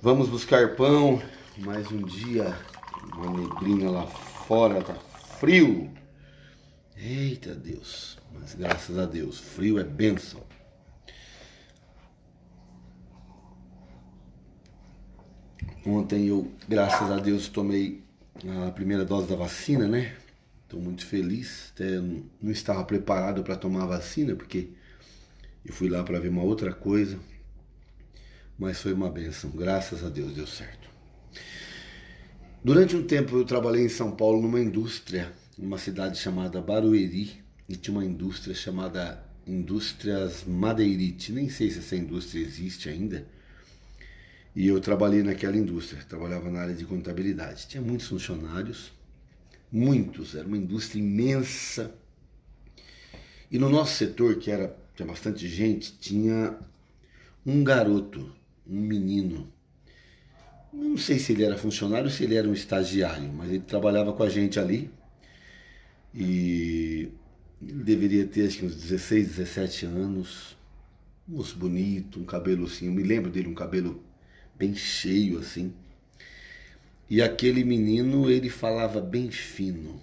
Vamos buscar pão. Mais um dia, uma neblina lá fora, tá frio. Eita Deus, mas graças a Deus, frio é bênção. Ontem eu, graças a Deus, tomei a primeira dose da vacina, né? Estou muito feliz. Até não estava preparado para tomar a vacina, porque eu fui lá para ver uma outra coisa. Mas foi uma bênção, graças a Deus deu certo. Durante um tempo eu trabalhei em São Paulo numa indústria, numa cidade chamada Barueri, e tinha uma indústria chamada Indústrias Madeirite. Nem sei se essa indústria existe ainda. E eu trabalhei naquela indústria, trabalhava na área de contabilidade. Tinha muitos funcionários, muitos, era uma indústria imensa. E no nosso setor, tinha bastante gente, tinha um garoto, um menino. Eu não sei se ele era funcionário ou se ele era um estagiário, mas ele trabalhava com a gente ali. E ele deveria ter acho que uns 16, 17 anos. Um moço bonito, um cabelo assim, eu me lembro dele, um cabelo bem cheio assim. E aquele menino, ele falava bem fino.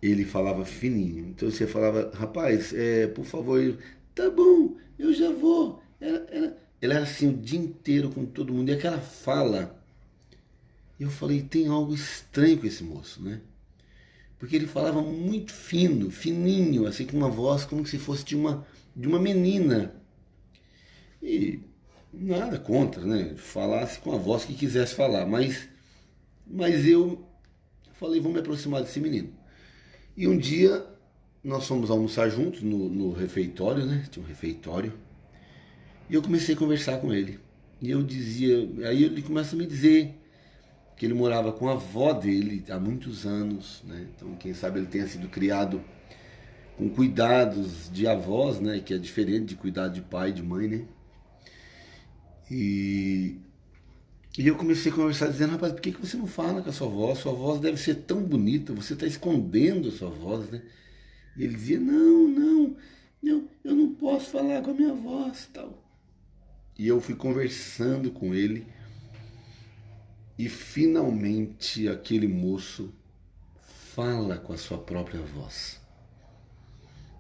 Ele falava fininho. Então você falava, rapaz, por favor, tá bom, eu já vou. Ele era assim o dia inteiro com todo mundo. E aquela fala, eu falei, tem algo estranho com esse moço, né? Porque ele falava muito fino, fininho, assim com uma voz como se fosse de uma menina. E nada contra, né? Falasse com a voz que quisesse falar, mas eu falei, vou me aproximar desse menino. E um dia nós fomos almoçar juntos no refeitório, né? Tinha um refeitório. E eu comecei a conversar com ele. E eu dizia, aí ele começa a me dizer que ele morava com a avó dele há muitos anos, né? Então, quem sabe ele tenha sido criado com cuidados de avós, né? Que é diferente de cuidado de pai e de mãe, né? E, e eu comecei a conversar dizendo, rapaz, por que você não fala com a sua voz? Sua voz deve ser tão bonita, você está escondendo a sua voz, né? E ele dizia, não, eu não posso falar com a minha voz, tal. E eu fui conversando com ele e finalmente aquele moço fala com a sua própria voz.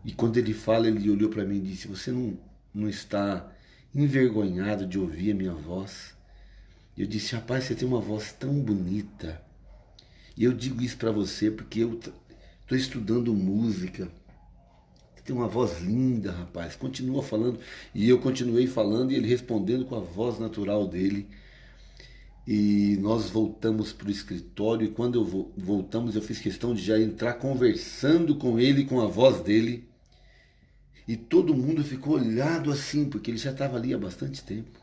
E quando ele fala, ele olhou para mim e disse, você não está envergonhado de ouvir a minha voz? Eu disse, rapaz, você tem uma voz tão bonita. E eu digo isso para você porque eu estou estudando música. Você tem uma voz linda, rapaz. Continua falando. E eu continuei falando e ele respondendo com a voz natural dele. E nós voltamos para o escritório. E quando voltamos, eu fiz questão de já entrar conversando com ele, com a voz dele. E todo mundo ficou olhado assim, porque ele já estava ali há bastante tempo.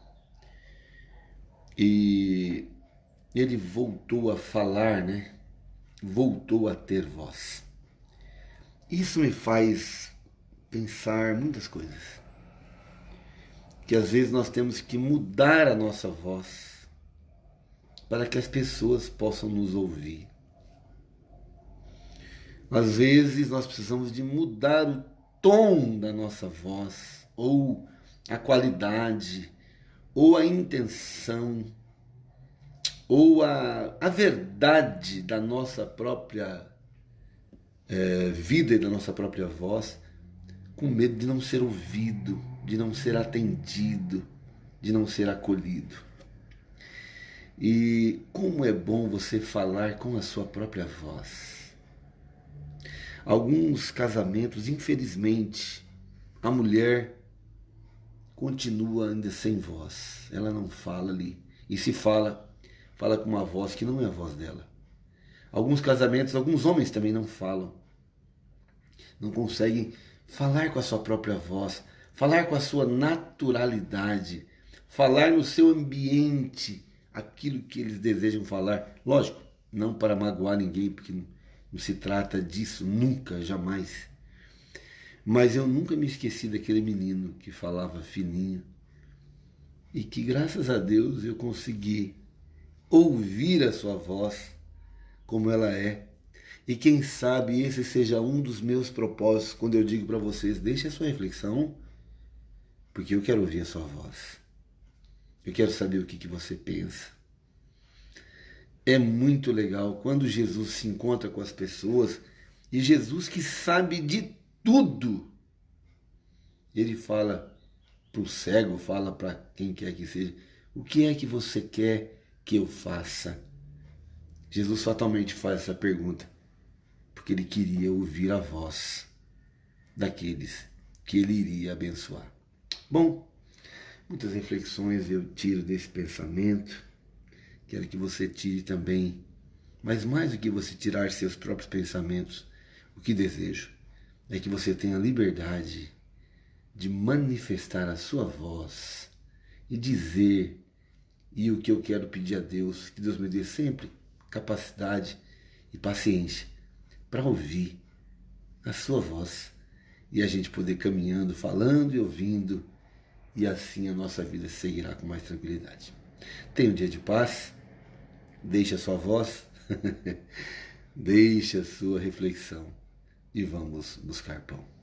E ele voltou a falar, né? Voltou a ter voz. Isso me faz pensar muitas coisas. Que às vezes nós temos que mudar a nossa voz para que as pessoas possam nos ouvir. Às vezes nós precisamos de mudar o tom da nossa voz, ou a qualidade, ou a intenção, ou a verdade da nossa própria vida e da nossa própria voz, com medo de não ser ouvido, de não ser atendido, de não ser acolhido. E como é bom você falar com a sua própria voz. Alguns casamentos, infelizmente, a mulher continua ainda sem voz. Ela não fala ali. E se fala, fala com uma voz que não é a voz dela. Alguns casamentos, alguns homens também não falam. Não conseguem falar com a sua própria voz, falar com a sua naturalidade, falar no seu ambiente aquilo que eles desejam falar. Lógico, não para magoar ninguém, porque não se trata disso, nunca, jamais. Mas eu nunca me esqueci daquele menino que falava fininho e que, graças a Deus, eu consegui ouvir a sua voz como ela é. E quem sabe esse seja um dos meus propósitos quando eu digo para vocês, deixe a sua reflexão, porque eu quero ouvir a sua voz. Eu quero saber o que você pensa. É muito legal quando Jesus se encontra com as pessoas e Jesus, que sabe de tudo, ele fala para o cego, fala para quem quer que seja: o que é que você quer que eu faça? Jesus fatalmente faz essa pergunta porque ele queria ouvir a voz daqueles que ele iria abençoar. Bom, muitas reflexões eu tiro desse pensamento. Quero que você tire também, mas mais do que você tirar seus próprios pensamentos, o que desejo é que você tenha liberdade de manifestar a sua voz e dizer, e o que eu quero pedir a Deus, que Deus me dê sempre capacidade e paciência para ouvir a sua voz e a gente poder caminhando, falando e ouvindo, e assim a nossa vida seguirá com mais tranquilidade. Tenha um dia de paz, deixe a sua voz, deixe a sua reflexão e vamos buscar pão.